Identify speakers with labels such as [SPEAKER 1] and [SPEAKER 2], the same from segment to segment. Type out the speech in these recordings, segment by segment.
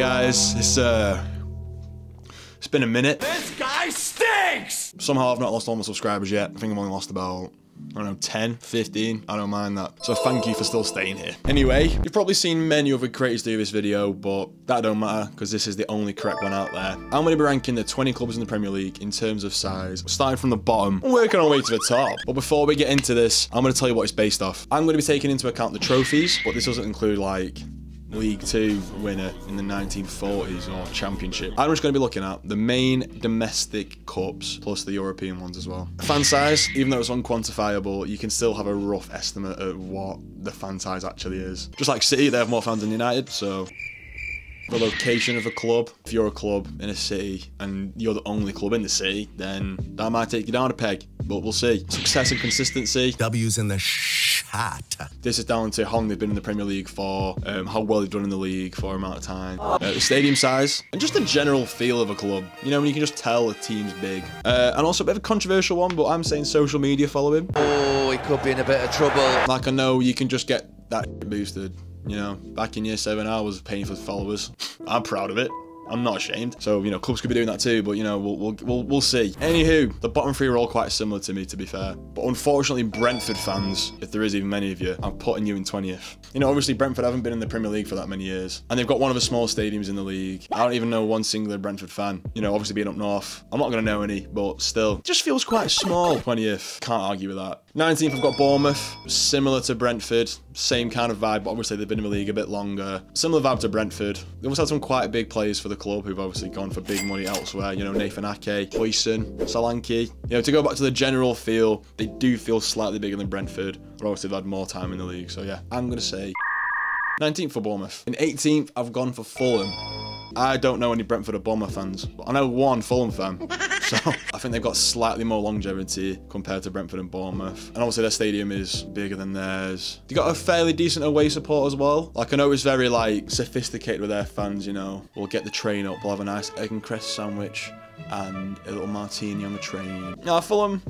[SPEAKER 1] guys, it's been a minute.
[SPEAKER 2] This guy stinks!
[SPEAKER 1] Somehow I've not lost all my subscribers yet. I think I've only lost about, I don't know, 10, 15. I don't mind that. So thank you for still staying here. Anyway, you've probably seen many other creators do this video, but that don't matter because this is the only correct one out there. I'm going to be ranking the 20 clubs in the Premier League in terms of size, starting from the bottom and working our way to the top. But before we get into this, I'm going to tell you what it's based off. I'm going to be taking into account the trophies, but this doesn't include like League 2 winner in the 1940s or Championship. I'm just going to be looking at the main domestic cups plus the European ones as well. Fan size, even though it's unquantifiable, you can still have a rough estimate of what the fan size actually is. Just like City, they have more fans than United, so the location of a club. If you're a club in a city and you're the only club in the city, then that might take you down a peg, but we'll see. Success and consistency.
[SPEAKER 2] W's in the shot.
[SPEAKER 1] This is down to how long they've been in the Premier League for, how well they've done in the league for amount of time, the stadium size, and just the general feel of a club. You know, when you can just tell a team's big. And also a bit of a controversial one, but I'm saying social media following.
[SPEAKER 3] Oh, he could be in a bit of trouble.
[SPEAKER 1] Like, I know you can just get that boosted. You know, back in year 7, I was paying for followers. I'm proud of it. I'm not ashamed. So, you know, clubs could be doing that too, but, you know, we'll see. Anywho, the bottom 3 are all quite similar to me, to be fair. But unfortunately, Brentford fans, if there is even many of you, I'm putting you in 20th. You know, obviously, Brentford haven't been in the Premier League for that many years. And they've got one of the smallest stadiums in the league. I don't even know one singular Brentford fan. You know, obviously being up north, I'm not going to know any, but still. It just feels quite small. 20th. Can't argue with that. 19th, I've got Bournemouth. Similar to Brentford. Same kind of vibe, but obviously they've been in the league a bit longer. Similar vibe to Brentford. They also had some quite big players for the club who've obviously gone for big money elsewhere. You know, Nathan Ake, Rixon, Solanke. You know, to go back to the general feel, they do feel slightly bigger than Brentford, but obviously they've had more time in the league. So yeah, I'm going to say 19th for Bournemouth. In 18th, I've gone for Fulham. I don't know any Brentford or Bournemouth fans, but I know one Fulham fan. So I think they've got slightly more longevity compared to Brentford and Bournemouth. And obviously their stadium is bigger than theirs. They got a fairly decent away support as well. Like, I know it's very like sophisticated with their fans, you know. We'll get the train up, we'll have a nice egg and cress sandwich and a little martini on the train. Now, Fulham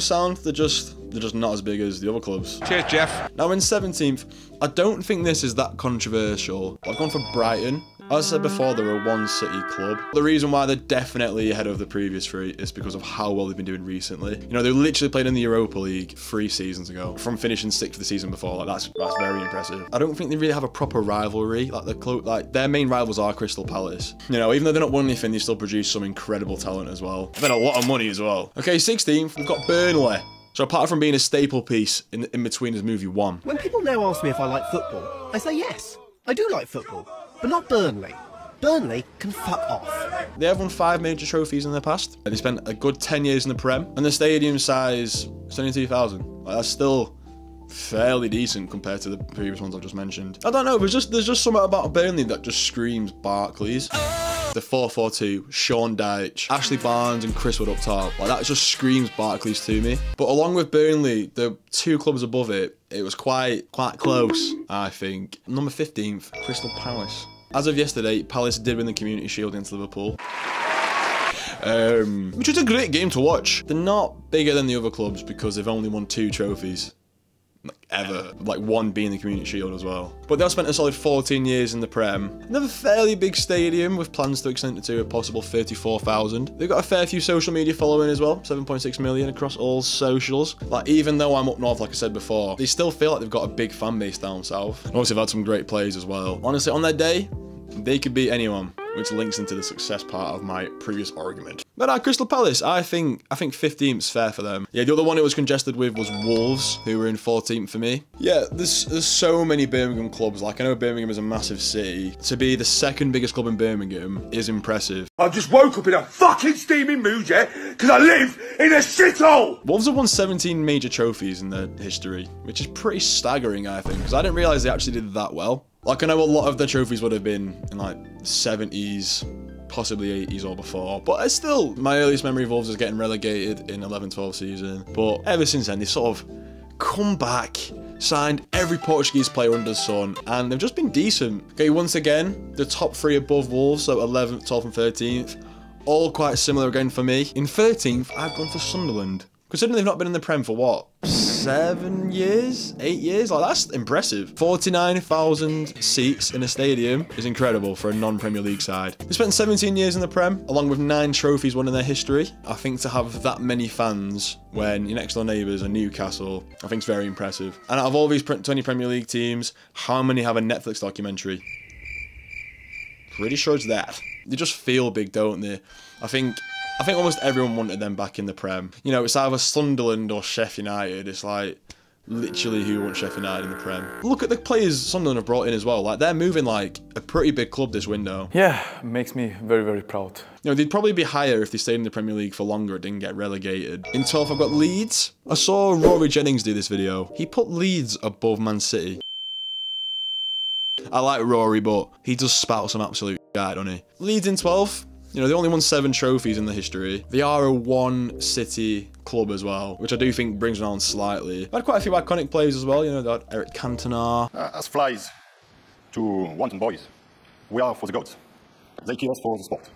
[SPEAKER 1] sound, they're just not as big as the other clubs.
[SPEAKER 2] Cheers, Jeff.
[SPEAKER 1] Now in 17th, I don't think this is that controversial. I've gone for Brighton. As I said before, they're a one-city club. The reason why they're definitely ahead of the previous 3 is because of how well they've been doing recently. You know, they literally played in the Europa League 3 seasons ago, from finishing 6th the season before. Like, that's very impressive. I don't think they really have a proper rivalry. Like their main rivals are Crystal Palace. You know, even though they're not won anything, they still produce some incredible talent as well. They've had a lot of money as well. Okay, 16th, we've got Burnley. So apart from being a staple piece in between is movie 1.
[SPEAKER 4] When people now ask me if I like football, I say yes, I do like football, but not Burnley. Burnley can fuck off.
[SPEAKER 1] They have won 5 major trophies in the past. They spent a good 10 years in the Prem. And the stadium size, 72,000. Like, that's still fairly decent compared to the previous ones I've just mentioned. I don't know, there's just something about Burnley that just screams Barclays. The 4-4-2, Sean Dyche, Ashley Barnes and Chris Wood up top. Like, that just screams Barclays to me. But along with Burnley, the 2 clubs above it, it was quite close, I think. Number 15th, Crystal Palace. As of yesterday, Palace did win the Community Shield against Liverpool. Which was a great game to watch. They're not bigger than the other clubs because they've only won 2 trophies. Like, ever. Like, 1 being the Community Shield as well. But they've spent a solid 14 years in the Prem. They have a fairly big stadium with plans to extend it to a possible 34,000. They've got a fair few social media following as well. 7.6 million across all socials. Like, even though I'm up north, like I said before, they still feel like they've got a big fan base down south. And also they've had some great players as well. Honestly, on their day, they could beat anyone, which links into the success part of my previous argument. But Crystal Palace, I think 15th's fair for them. Yeah, the other one it was congested with was Wolves, who were in 14th for me. Yeah, there's so many Birmingham clubs. Like, I know Birmingham is a massive city. To be the 2nd biggest club in Birmingham is impressive.
[SPEAKER 2] I just woke up in a fucking steaming mood, yeah? Because I live in a shithole!
[SPEAKER 1] Wolves have won 17 major trophies in their history, which is pretty staggering, I think, because I didn't realise they actually did that well. Like, I know a lot of their trophies would have been in, like, 70s, possibly 80s or before. But it's still, my earliest memory of Wolves is getting relegated in 11-12 season. But ever since then, they sort of come back, signed every Portuguese player under the sun, and they've just been decent. Okay, once again, the top 3 above Wolves, so 11th, 12th and 13th, all quite similar again for me. In 13th, I've gone for Sunderland. Considering they've not been in the Prem for what? 7 years, 8 years. Like, that's impressive. 49,000 seats in a stadium is incredible for a non-Premier League side. They spent 17 years in the Prem, along with 9 trophies won in their history. I think to have that many fans when your next door neighbours are Newcastle, I think it's very impressive. And out of all these 20 Premier League teams, how many have a Netflix documentary? Pretty sure it's that. They just feel big, don't they? I think almost everyone wanted them back in the Prem. You know, it's either Sunderland or Sheffield United. It's like, literally who wants Sheffield United in the Prem? Look at the players Sunderland have brought in as well. Like, they're moving like a pretty big club this window.
[SPEAKER 5] Yeah, makes me very, very proud.
[SPEAKER 1] You know, they'd probably be higher if they stayed in the Premier League for longer and didn't get relegated. In 12th, I've got Leeds. I saw Rory Jennings do this video. He put Leeds above Man City. I like Rory, but he does spout some absolute guy, doesn't he? Leeds in 12th. You know, they only won 7 trophies in the history. They are a one-city club as well, which I do think brings them on slightly. They had quite a few iconic players as well. You know, they had Eric Cantona.
[SPEAKER 6] As flies to wanton boys, we are for the gods. They kill us for the sport.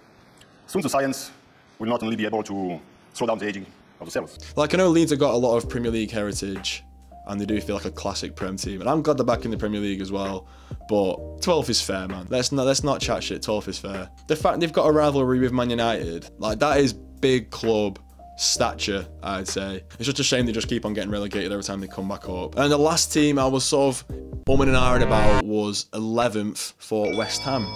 [SPEAKER 6] Soon the science will not only be able to slow down the aging of the cells. Like,
[SPEAKER 1] I know Leeds have got a lot of Premier League heritage, and they do feel like a classic Prem team. And I'm glad they're back in the Premier League as well. But 12th is fair, man. Let's not chat shit. 12th is fair. The fact they've got a rivalry with Man United, like, that is big club stature, I'd say. It's just a shame they just keep on getting relegated every time they come back up. And the last team I was sort of umming and ahhing about was 11th for West Ham.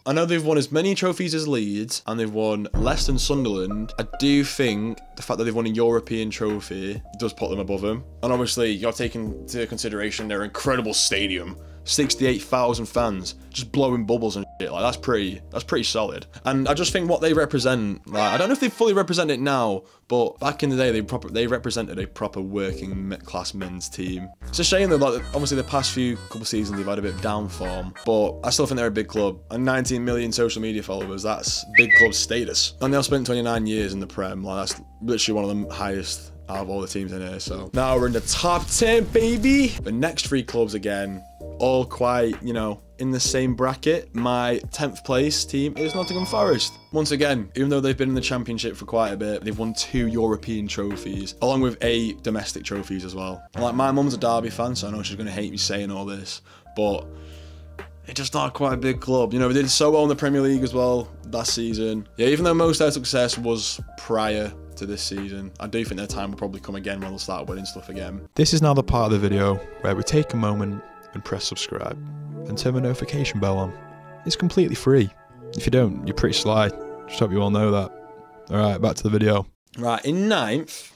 [SPEAKER 1] I know they've won as many trophies as Leeds, and they've won less than Sunderland. I do think the fact that they've won a European trophy does put them above them. And obviously, you're taking into consideration their incredible stadium. 68,000 fans just blowing bubbles and shit. Like, that's pretty solid. And I just think what they represent, like, I don't know if they fully represent it now, but back in the day they represented a proper working class men's team. It's a shame that, like, obviously the past couple seasons they've had a bit of down form, but I still think they're a big club. And 19 million social media followers, that's big club status. And they'll spend 29 years in the Prem. Like, that's literally one of the highest out of all the teams in here. So now we're in the top 10, baby. The next 3 clubs again, all quite, you know, in the same bracket. My 10th place team is Nottingham Forest. Once again, even though they've been in the Championship for quite a bit, they've won 2 European trophies, along with 8 domestic trophies as well. And, like, my mum's a Derby fan, so I know she's going to hate me saying all this, but it's just not quite a big club. You know, they did so well in the Premier League as well last season. Yeah, even though most of their success was prior to this season, I do think their time will probably come again when they'll start winning stuff again.
[SPEAKER 7] This is now the part of the video where we take a moment and press subscribe and turn the notification bell on. It's completely free. If you don't, you're pretty sly. Just hope you all know that. Alright, back to the video.
[SPEAKER 1] Right, in 9th,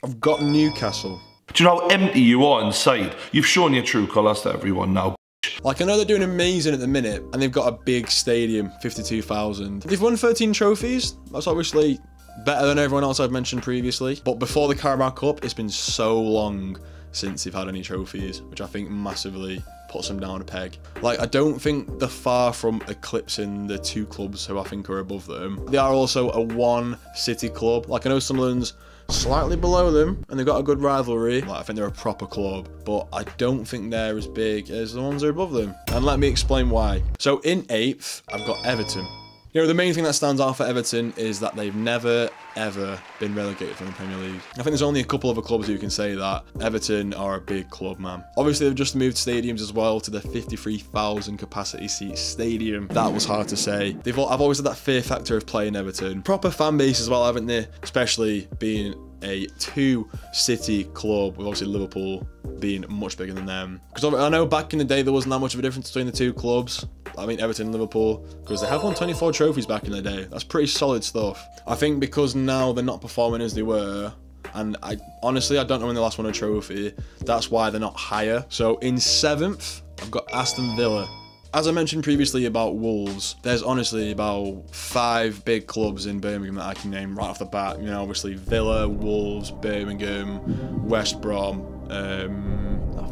[SPEAKER 1] I've got Newcastle.
[SPEAKER 8] Do you know how empty you are inside? You've shown your true colours to everyone now.
[SPEAKER 1] Like, I know they're doing amazing at the minute, and they've got a big stadium, 52,000. They've won 13 trophies. That's obviously better than everyone else I've mentioned previously. But before the Carabao Cup, it's been so long since they've had any trophies, which I think massively puts them down a peg. Like, I don't think they're far from eclipsing the 2 clubs who I think are above them. They are also a one-city club. Like, I know Sunderland's slightly below them, and they've got a good rivalry. Like, I think they're a proper club, but I don't think they're as big as the ones that are above them. And let me explain why. So in 8th, I've got Everton. You know, the main thing that stands out for Everton is that they've never, ever been relegated from the Premier League. I think there's only a couple of other clubs who can say that. Everton are a big club, man. Obviously, they've just moved stadiums as well to the 53,000 capacity seat stadium. That was hard to say. I've always had that fear factor of playing Everton. Proper fan base as well, haven't they? Especially being a 2-city club, with obviously Liverpool being much bigger than them. Because I know back in the day there wasn't that much of a difference between the 2 clubs. I mean, Everton and Liverpool, because they have won 24 trophies back in the day. That's pretty solid stuff. I think because now they're not performing as they were, and honestly, I don't know when they last won a trophy, that's why they're not higher. So in 7th, I've got Aston Villa. As I mentioned previously about Wolves, there's honestly about 5 big clubs in Birmingham that I can name right off the bat. You know, obviously Villa, Wolves, Birmingham, West Brom.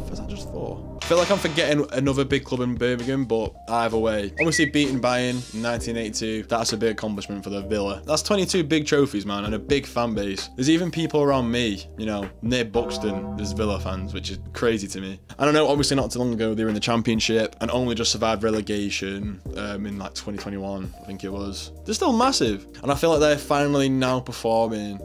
[SPEAKER 1] Is that just 4? I feel like I'm forgetting another big club in Birmingham, but either way. Obviously beating Bayern in 1982, that's a big accomplishment for the Villa. That's 22 big trophies, man, and a big fan base. There's even people around me, you know, near Buxton, there's Villa fans, which is crazy to me. And I know obviously not too long ago they were in the Championship and only just survived relegation in like 2021, I think it was. They're still massive. And I feel like they're finally now performing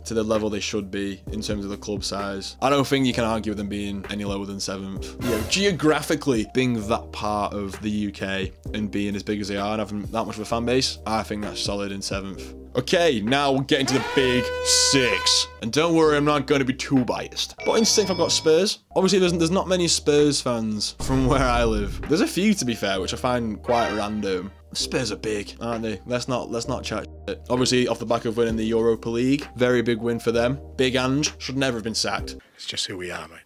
[SPEAKER 1] to the level they should be in terms of the club size. I don't think you can argue with them being any lower than 7th. You know, geographically being that part of the UK and being as big as they are and having that much of a fan base, I think that's solid in 7th. Okay, now we're getting to the big 6. And don't worry, I'm not going to be too biased. But in 6th, I've got Spurs. Obviously, there's not many Spurs fans from where I live. There's a few, to be fair, which I find quite random. Spurs are big, aren't they? Let's not chat shit. Obviously, off the back of winning the Europa League, very big win for them. Big Ange should never have been sacked.
[SPEAKER 2] It's just who we are, mate.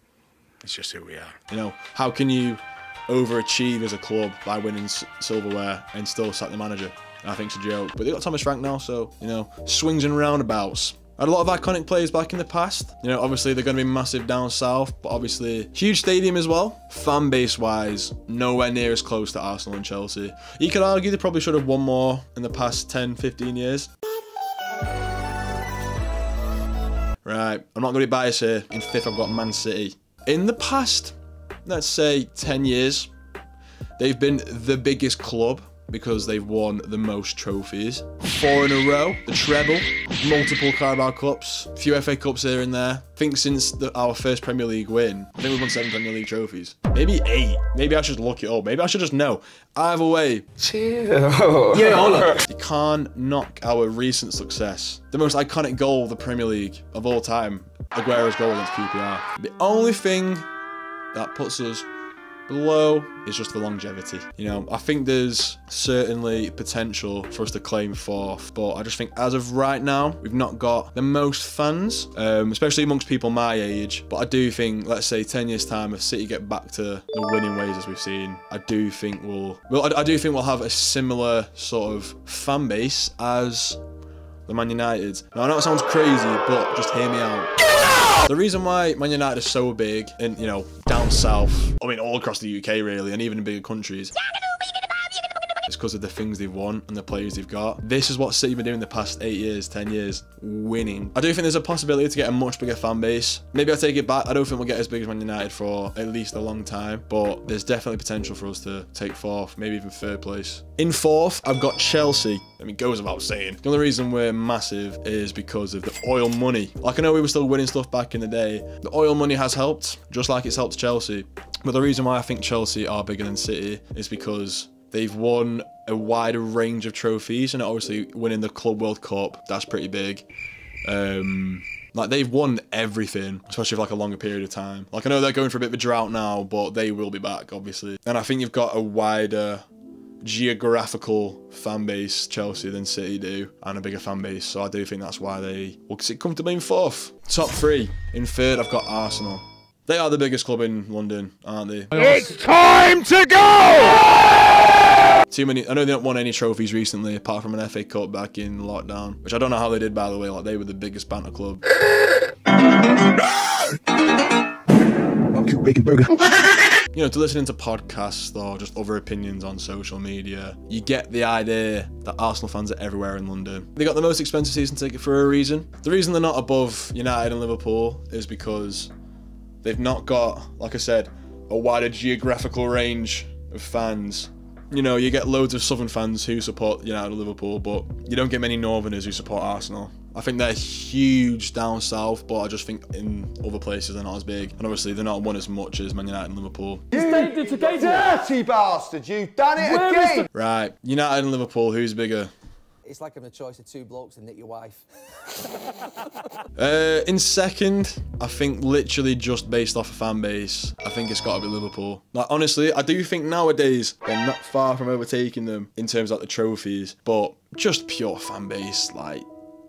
[SPEAKER 2] It's just who we are.
[SPEAKER 1] You know, how can you overachieve as a club by winning silverware and still sack the manager? I think it's a joke. But they got Thomas Frank now, so, you know, swings and roundabouts. I had a lot of iconic players back in the past. You know, obviously they're going to be massive down south, but obviously huge stadium as well. Fan base wise, nowhere near as close to Arsenal and Chelsea. You could argue they probably should have won more in the past 10, 15 years. Right, I'm not going to be biased here. In 5th, I've got Man City. In the past, let's say 10 years, they've been the biggest club because they've won the most trophies. 4 in a row, the treble, multiple Carabao Cups, a few FA Cups here and there. I think since our first Premier League win, I think we've won 7 Premier League trophies. Maybe 8. Maybe I should look it up. Maybe I should just know. Either way.
[SPEAKER 3] Chill.
[SPEAKER 1] Yeah, hold up. You can't knock our recent success. The most iconic goal of the Premier League of all time, Aguero's goal against QPR. The only thing that puts us below is just the longevity. You know, I think there's certainly potential for us to claim 4th, but I just think as of right now, we've not got the most fans, especially amongst people my age. But I do think, let's say 10 years time, if City get back to the winning ways as we've seen, I do think we'll have a similar sort of fan base as the Man United. Now, I know it sounds crazy, but just hear me out. The reason why Man United is so big and, you know, down south, I mean, all across the UK really, and even in bigger countries, it's because of the things they've won and the players they've got. This is what City have been doing the past 8 years, 10 years, winning. I do think there's a possibility to get a much bigger fan base. Maybe I take it back. I don't think we'll get as big as Man United for at least a long time, but there's definitely potential for us to take 4th, maybe even 3rd place. In 4th, I've got Chelsea. I mean, goes without saying. The only reason we're massive is because of the oil money. Like, I know we were still winning stuff back in the day. The oil money has helped, just like it's helped Chelsea. But the reason why I think Chelsea are bigger than City is because they've won a wider range of trophies, and obviously winning the Club World Cup, that's pretty big. Like, they've won everything, especially for like a longer period of time. Like, I know they're going for a bit of a drought now, but they will be back, obviously. And I think you've got a wider geographical fan base, Chelsea, than City do, and a bigger fan base, so I do think that's why they will sit comfortably in 4th. Top 3. In 3rd, I've got Arsenal. They are the biggest club in London, aren't they?
[SPEAKER 2] It's time to go!
[SPEAKER 1] Too many. I know they haven't won any trophies recently, apart from an FA Cup back in lockdown, which I don't know how they did, by the way. Like, they were the biggest banter club.
[SPEAKER 2] Bacon burger.
[SPEAKER 1] You know, to listening to podcasts or just other opinions on social media, you get the idea that Arsenal fans are everywhere in London. They got the most expensive season ticket for a reason. The reason they're not above United and Liverpool is because they've not got, like I said, a wider geographical range of fans. You know, you get loads of Southern fans who support United and Liverpool, but you don't get many Northerners who support Arsenal. I think they're huge down south, but I just think in other places they're not as big. And obviously they're not won as much as Man United and Liverpool.
[SPEAKER 3] You dirty bastard, you've done it again!
[SPEAKER 1] Right, United and Liverpool, who's bigger?
[SPEAKER 3] It's like having a choice of 2 blokes and nick your wife.
[SPEAKER 1] In 2nd, I think literally just based off a fan base, I think it's got to be Liverpool. Like, honestly, I do think nowadays they're not far from overtaking them in terms of like the trophies, but just pure fan base, like,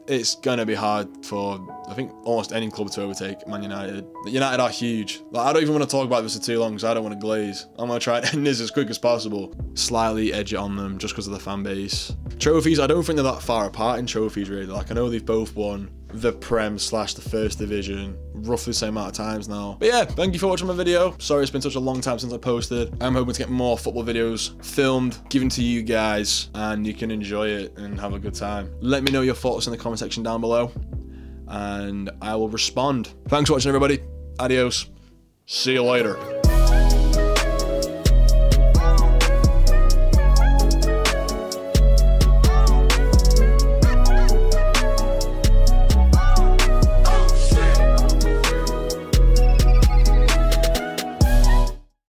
[SPEAKER 1] it's gonna be hard for, I think, almost any club to overtake Man United. United are huge. Like, I don't even want to talk about this for too long because I don't want to glaze. I'm gonna try and end this as quick as possible. Slightly edge it on them just because of the fan base. Trophies, I don't think they're that far apart in trophies really. Like, I know they've both won the Prem / the 1st Division roughly the same amount of times now. But yeah, thank you for watching my video. Sorry it's been such a long time since I posted. I'm hoping to get more football videos filmed, given to you guys, and you can enjoy it and have a good time. Let me know your thoughts in the comment section down below, and I will respond. Thanks for watching, everybody. Adios. See you later.